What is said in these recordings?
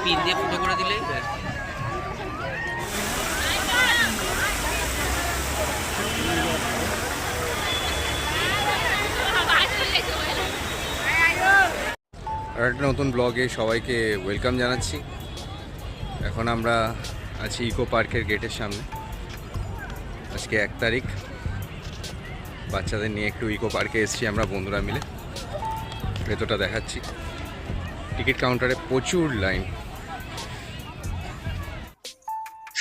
Pin দিয়ে ফুটো করে দিলেই ব্যাস। আর একটা নতুন ব্লগে সবাইকে ওয়েলকাম জানাচ্ছি। এখন আমরা আছি ইকো পার্কের গেটের সামনে। আজকে 1 তারিখ, বাচ্চাদের নিয়ে একটু ইকো পার্কে এসেছি আমরা বন্ধুরা মিলে। ভেতরটা দেখাচ্ছি। টিকিট কাউন্টারে প্রচুর লাইন।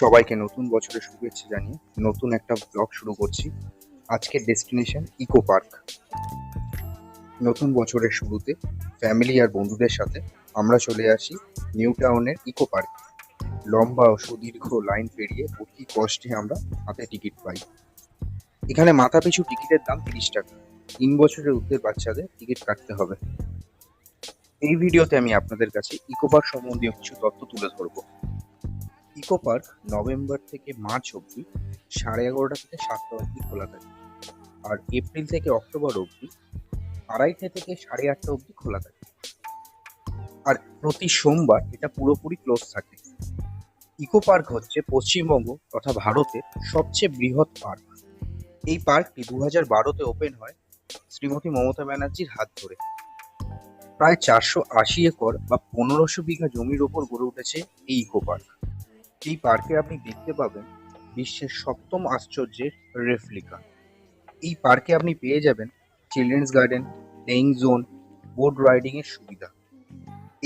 সবাইকে নতুন বছরের শুভেচ্ছা জানিয়ে নতুন একটা ব্লগ শুরু করছি। আজকের ডেস্টিনেশন ইকো পার্ক। নতুন বছরের শুরুতে ফ্যামিলি আর বন্ধুদের সাথে আমরা চলে আসি নিউ টাউনের ইকো পার্ক। লম্বা ও সুদীর্ঘ লাইন পেরিয়ে অতি কষ্টে আমরা হাতে টিকিট পাই। এখানে মাথা পিছু টিকিটের দাম 30 টাকা। 3 বছরের ঊর্ধ্বের বাচ্চাদের টিকিট কাটতে হবে। এই ভিডিওতে আমি আপনাদের কাছে ইকো পার্ক সম্বন্ধীয় কিছু তথ্য তুলে ধরবো। ইকো পার্ক নভেম্বর থেকে মার্চ অবধি 11:30 থেকে 7টা অবধি খোলা থাকে, আর এপ্রিল থেকে অক্টোবর অবধি 2:30 থেকে 8:30 অবধি খোলা থাকে। আর প্রতি সোমবার এটা পুরোপুরি ক্লোজ থাকে। ইকো পার্ক হচ্ছে পশ্চিমবঙ্গ তথা ভারতের সবচেয়ে বৃহৎ পার্ক। এই পার্কটি 2012-তে ওপেন হয় শ্রীমতী মমতা ব্যানার্জির হাত ধরে। প্রায় 480 একর বা 1500 বিঘা জমির ওপর গড়ে উঠেছে এই ইকো পার্ক। এই পার্কে আপনি দেখতে পাবেন বিশ্বের 7ম আশ্চর্যের রেপ্লিকা। এই পার্কে আপনি পেয়ে যাবেন children's garden, playing zone, boat riding এর সুবিধা।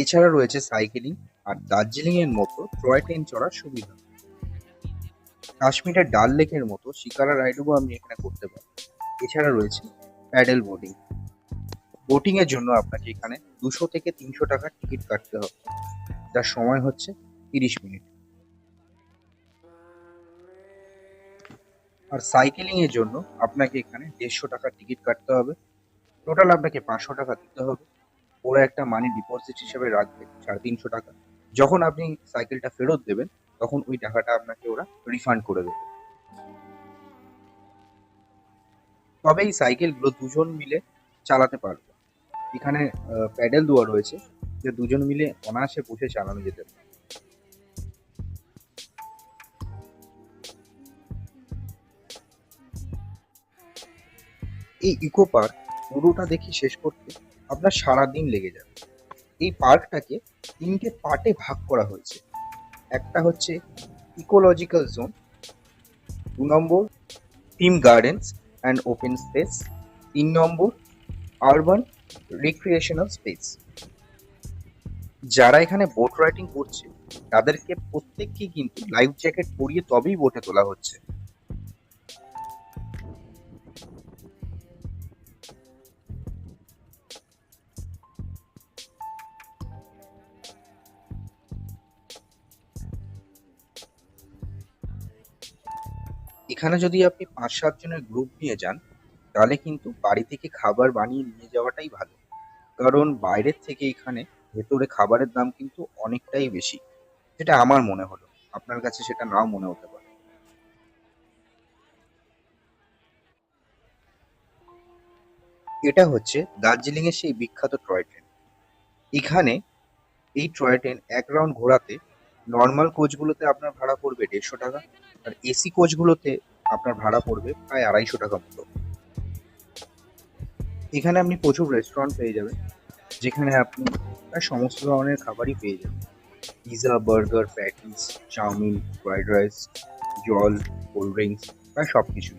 এছাড়া রয়েছে সাইকেলিং আর দার্জিলিং এর মতো টয় ট্রেন চড়ার সুবিধা। কাশ্মীরের ডাল লেকের মতো শিকারা রাইডও আপনি এখানে করতে পারেন। এছাড়া রয়েছে প্যাডেল বোটিং। বোটিং এর জন্য আপনাকে এখানে 200 থেকে 300 টাকার টিকিট কাটতে হবে, যার সময় হচ্ছে 30 মিনিট। আর সাইকেলিং এর জন্য আপনাকে এখানে 150 টাকার টিকিট কাটতে হবে। টোটাল আপনাকে 500 টাকা দিতে হবে। ওরা একটা মানি ডিপোজিট হিসেবে রাখবে 350 টাকা। যখন আপনি সাইকেলটা ফেরত দেবেন তখন ওই টাকাটা আপনাকে ওরা রিফান্ড করে দেবে। তবে এই সাইকেলগুলো দুজন মিলে চালাতে পারবে। এখানে প্যাডেল দেওয়া রয়েছে, যে দুজন মিলে অনায়াসে বসে চালানো যেতে পারে। এই ইকো পার্ক পুরোটা দেখে শেষ করতে আপনার সারাদিন লেগে যাবে। এই পার্কটাকে 3টে পার্টে ভাগ করা হয়েছে। একটা হচ্ছে ecological zone, 2 number theme gardens and open space, 3 number urban recreational space. যারা এখানে বোট রাইডিং করছে তাদেরকে প্রত্যেককেই কিন্তু লাইফ জ্যাকেট পরিয়ে তবেই বোটে তোলা হচ্ছে। এখানে যদি আপনি 5-7 জনের গ্রুপ নিয়ে যান তাহলে কিন্তু বাড়ি থেকে খাবার বানিয়ে নিয়ে যাওয়াটাই ভালো, কারণ বাইরের থেকে এখানে ভেতরে খাবারের দাম কিন্তু অনেকটাই বেশি। যেটা আমার মনে হলো, আপনার কাছে সেটা নাও মনে হতে পারে। এটা হচ্ছে দার্জিলিং এর সেই বিখ্যাত টয় ট্রেন। এখানে এই টয় ট্রেন 1 রাউন্ড ঘোরাতে নর্মাল কোচগুলোতে আপনার ভাড়া পড়বে 150 টাকা, আর এসি কোচগুলোতে আপনার ভাড়া পড়বে প্রায় 250 টাকা মতো। এখানে আপনি প্রচুর রেস্টুরেন্ট পেয়ে যাবেন, যেখানে আপনি প্রায় সমস্ত ধরনের খাবারই পেয়ে যাবেন। Pizza, burger, patties, chow mein, fried rice, জল, কোল্ড ড্রিঙ্কস, প্রায় সবকিছু।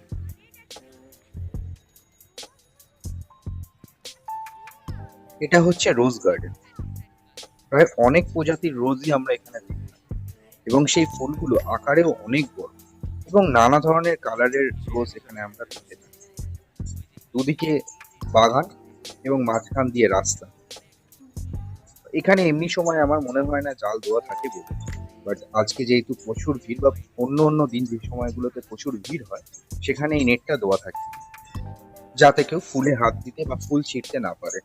এটা হচ্ছে রোজ গার্ডেন। প্রায় অনেক প্রজাতির রোজই আমরা এখানে দেখি, এবং সেই ফুলগুলো আকারেও অনেক বড় এবং নানা ধরনের কালারের রোজ এখানে আমরা দেখতে পাই। দুদিকে বাগান এবং মাঝখান দিয়ে রাস্তা। এখানে এমনি সময় আমার মনে হয় না জাল দেওয়া থাকে বলে, বাট আজকে যেহেতু প্রচুর ভিড়, বা অন্য অন্য দিন যে সময়গুলোতে প্রচুর ভিড় হয় সেখানে এই নেটটা দেওয়া থাকে, যাতে কেউ ফুলে হাত দিতে বা ফুল ছিঁড়তে না পারে।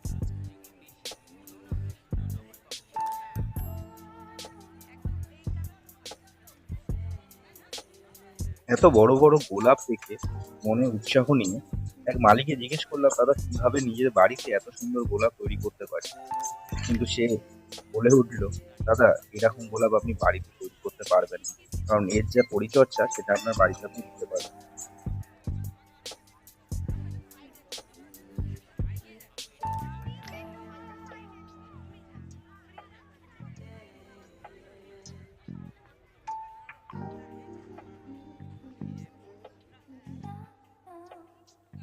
এত বড় বড় গোলাপ দেখে মনে উৎসাহ নিয়ে এক মালিককে জিজ্ঞেস করলাম, দাদা কিভাবে নিজের বাড়িতে এত সুন্দর গোলাপ তৈরি করতে পারে। কিন্তু সে বলে উঠলো দাদা, এরকম গোলাপ আপনি বাড়িতে তৈরি করতে পারবেন না, কারণ এর যে পরিচর্যা সেটা আপনার বাড়িতে আপনি দিতে পারবেন।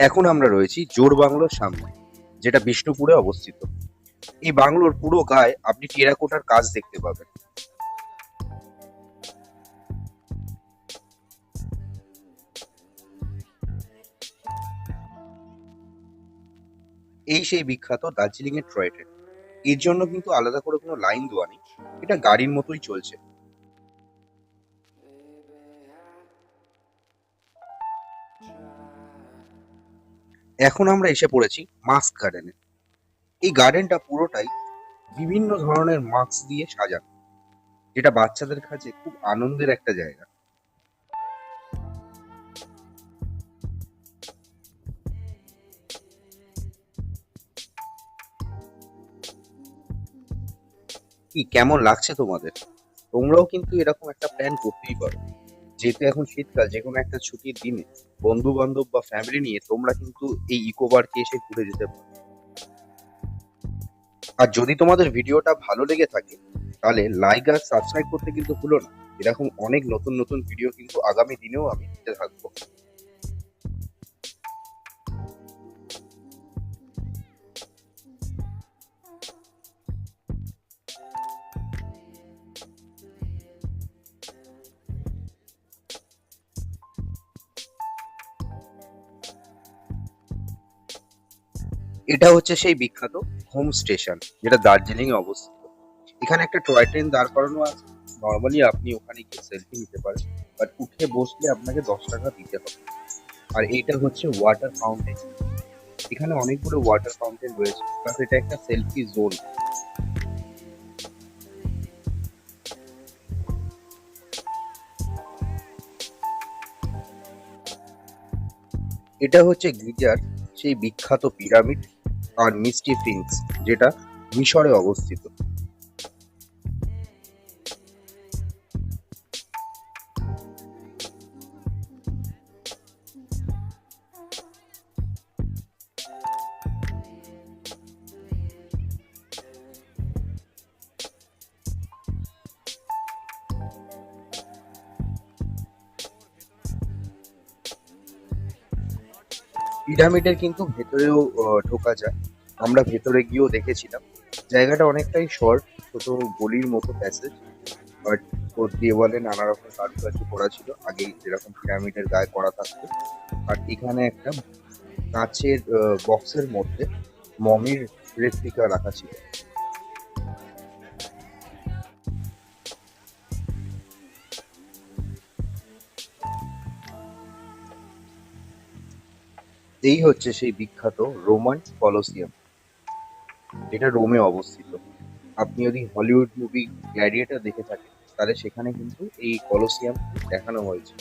এখন আমরা রয়েছি জোর বাংলোর সামনে, যেটা বিষ্ণুপুরে অবস্থিত। এই বাংলোর পুরো গায়ে আপনি টেরাকোটার কাজ দেখতে পাবেন। এই সেই বিখ্যাত দার্জিলিং এর টয় ট্রেন। এর জন্য কিন্তু আলাদা করে কোনো লাইন দেওয়া নেই, এটা গাড়ির মতোই চলছে। এখন আমরা এসে পড়েছি মাস্ক গার্ডেনে। এই গার্ডেনটা পুরোটাই বিভিন্ন ধরনের মাস্ক দিয়ে সাজানো, যেটা বাচ্চাদের কাছে খুব আনন্দের একটা জায়গা। কি কেমন লাগছে তোমাদের? তোমরাও কিন্তু এরকম একটা প্ল্যান করতেই পারো, যেহেতু এখন শীতকাল, যে কোনো একটা ছুটির দিনে বন্ধু বান্ধব বা ফ্যামিলি নিয়ে তোমরা কিন্তু এই ইকো পার্কে এসে ঘুরে যেতে পারো। আর যদি তোমাদের ভিডিওটা ভালো লেগে থাকে, তাহলে লাইক আর সাবস্ক্রাইব করতে কিন্তু ভুলো না। এরকম অনেক নতুন নতুন ভিডিও কিন্তু আগামী দিনেও আমি দিতে থাকবো। এটা হচ্ছে সেই বিখ্যাত হোম স্টেশন, যেটা দার্জিলিং এ অবস্থিত। এখানে একটা টয় ট্রেন দাঁড় করানো আছে। নর্মালি আপনি ওখানে গিয়ে সেলফি নিতে পারেন, বাট উঠে বসলে আপনাকে 10 টাকা দিতে হবে। আর এইটা হচ্ছে ওয়াটার ফাউন্টেন। এখানে অনেকগুলো ওয়াটার ফাউন্টেন রয়েছে, প্লাস এটা একটা সেলফি জোন। এটা হচ্ছে গিজার, সেই বিখ্যাত পিরামিড আর মিস্টি ফিন্স, যেটা মিশরে অবস্থিত। পিরামিডের কিন্তু ভেতরেও ঢোকা যায়। আমরা ভেতরে গিয়েও দেখেছিলাম। জায়গাটা অনেকটাই শর্ট, ছোট গলির মতো প্যাসেজ, বাট ওর দেওয়ালে নানা রকম কারুকার্য করা ছিল, আগে যেরকম পিরামিডের গায়ে করা থাকতো। আর এখানে একটা কাঁচের বক্সের মধ্যে মমির রেপ্লিকা রাখা ছিল। এই হচ্ছে সেই বিখ্যাত রোমান কলোসিয়াম, যেটা রোমে অবস্থিত। আপনি যদি হলিউড মুভি গ্ল্যাডিয়েটর দেখে থাকেন, তাহলে সেখানে কিন্তু এই কলোসিয়াম দেখানো হয়েছে।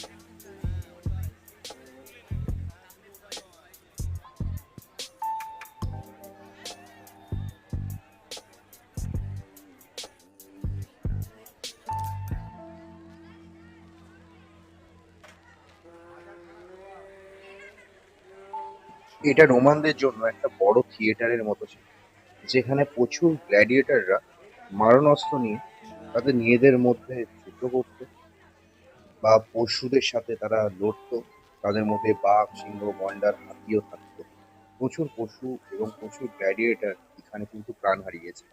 এটা রোমানদের জন্য একটা বড় থিয়েটারের মতো ছিল, যেখানে প্রচুর গ্ল্যাডিয়েটররা মারণাস্ত্র নিয়ে তাদের নিজেদের মধ্যে যুদ্ধ করত, বা পশুদের সাথে তারা লড়তো। তাদের মধ্যে বাঘ, সিংহ, গন্ডার, হাতিও থাকতো। প্রচুর পশু এবং প্রচুর গ্ল্যাডিয়েটর এখানে কিন্তু প্রাণ হারিয়েছে।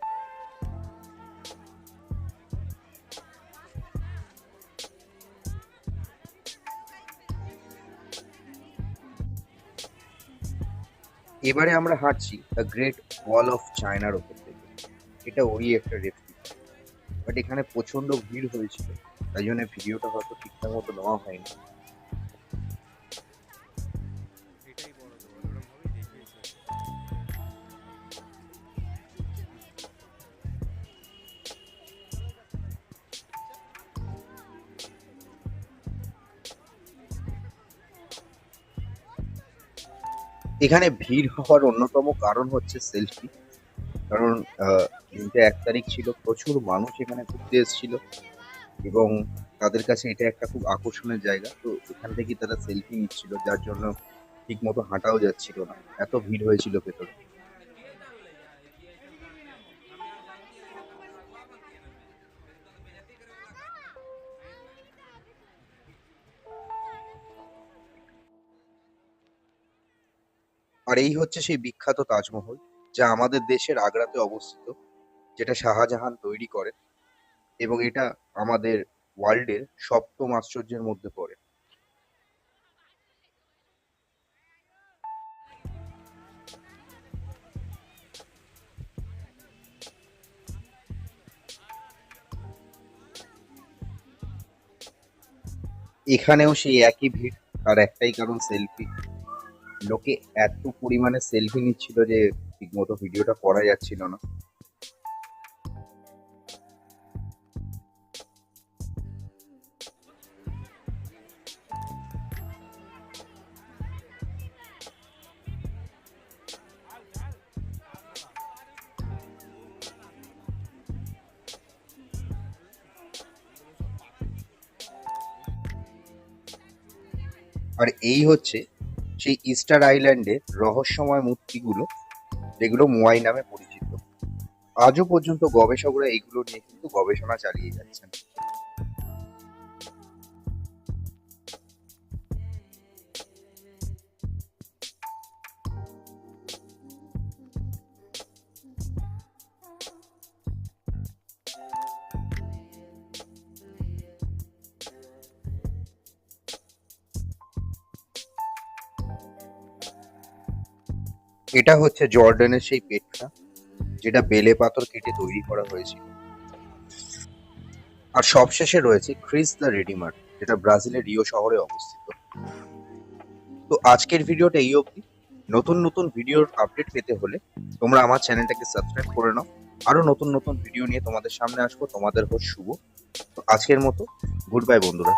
এবারে আমরা হাঁটছি দ্য গ্রেট ওয়াল অফ চায়নার ওপর থেকে। এটা ওরই একটা রেপ্লিকা, বাট এখানে প্রচন্ড ভিড় হয়েছিল, তাই জন্য ভিডিওটা হয়তো ঠিকঠাক মতো নেওয়া হয়নি। এখানে ভিড় হওয়ার অন্যতম কারণ হচ্ছে সেলফি। কারণ দিনটা 1 তারিখ ছিল, প্রচুর মানুষ এখানে ঘুরতে এসেছিল এবং তাদের কাছে এটা একটা খুব আকর্ষণের জায়গা। তো এখান থেকেই তারা সেলফি নিচ্ছিল, যার জন্য ঠিক মতো হাঁটাও যাচ্ছিল না, এত ভিড় হয়েছিল ভেতরে। আর এই হচ্ছে সেই বিখ্যাত তাজমহল, যা আমাদের দেশের আগ্রাতে অবস্থিত, যেটা শাহজাহান তৈরি করেন এবং এটা আমাদের ওয়ার্ল্ডের 7ম আশ্চর্যের মধ্যে পড়ে। এখানেও সেই একই ভিড়, তার একটাই কারণ সেলফি। লোকে এত পরিমাণে সেলফি নিচ্ছিল যে ঠিকমতো ভিডিওটা করা যাচ্ছিল না। আর এই হচ্ছে সেই ইস্টার আইল্যান্ডের রহস্যময় মূর্তিগুলো, যেগুলো মোয়াই নামে পরিচিত। আজও পর্যন্ত গবেষকরা এগুলো নিয়ে কিন্তু গবেষণা চালিয়ে যাচ্ছেন। এটা হচ্ছে জর্ডানের সেই পেট্রা, যেটা বেলে পাথর কেটে তৈরি করা হয়েছিল। আর সবশেষে রয়েছে ক্রিস দ্য রেডিমার, যেটা ব্রাজিলের রিও শহরে অবস্থিত। তো আজকের ভিডিওটা এই অবধি। নতুন নতুন ভিডিওর আপডেট পেতে হলে তোমরা আমার চ্যানেলটাকে সাবস্ক্রাইব করে নাও। আরো নতুন নতুন ভিডিও নিয়ে তোমাদের সামনে আসবো। তোমাদের হোস্ট শুভ। তো আজকের মতো গুড বাই বন্ধুরা।